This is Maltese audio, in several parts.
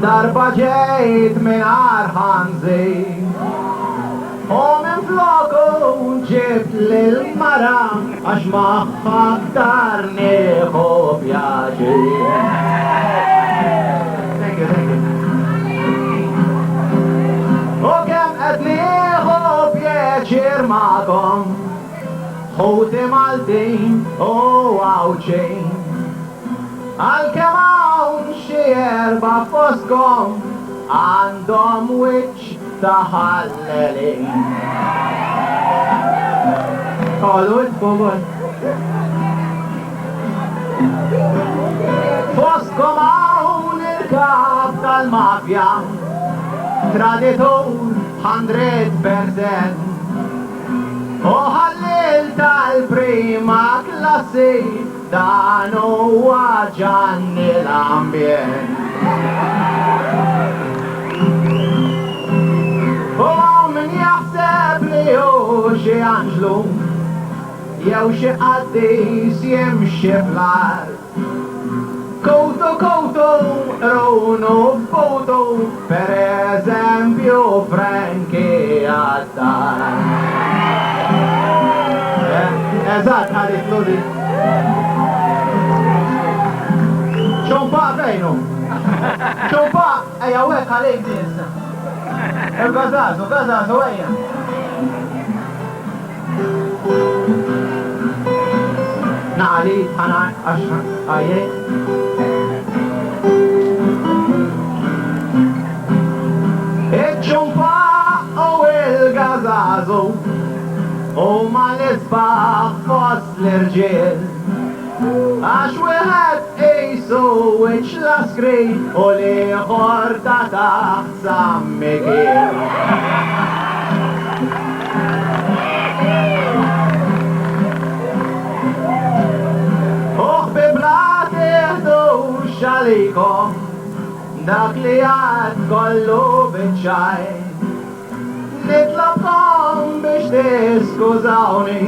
Darba ġejt minn Arħanzi u minn floku ġibt lil-mara għax maħħa aktar nieħu pjaċir. Thank you. U kemm qed nieħu pjaċir magħkom ħuti Maltin u għawċejn għal-kemm hawn xi erba' fostkom għandhom wiċċ ta' ħallelin. Fostkom hawn il-kap tal-mafja, traditur 100%. U ħallil tal-prima klassi dan huwa ġanni l-ambjent. U min jaħseb li hu xi Anġlu jew xi qaddis jimxi fl-art. Kowtu runu f'foto, per eżempju Frankie Attar. Eżatt għalit ludi. ċompa fejnu? ċompa, eja wek għalik nisa. Gazazu, eja. Naqali, ħana, għaxħan, għajje. Iċ-ċompa u il-gazazu u ma l-isbaħ fost l-irġiel għax wieħed qisu wiċċ l-askri u liħor ta' taħt San Miguel. Uħbi bla tiħdux għalikom dak li għad kollu biċċaj. Nitlobkom biex tiskużawni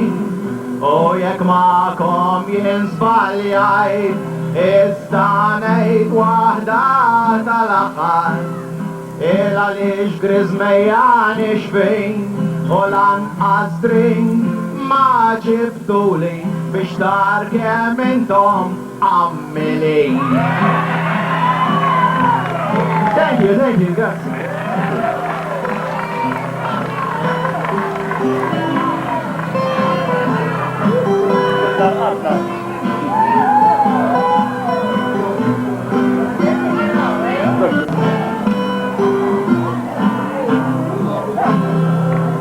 u jekk ma'kom jien żbaljajt issa ngħid waħda tal-aħħar il-għaliex Grizmejjani xfejn u lanqas drink ma ġibtuli biex tar kemm intom ammilin. Thank you, grazie.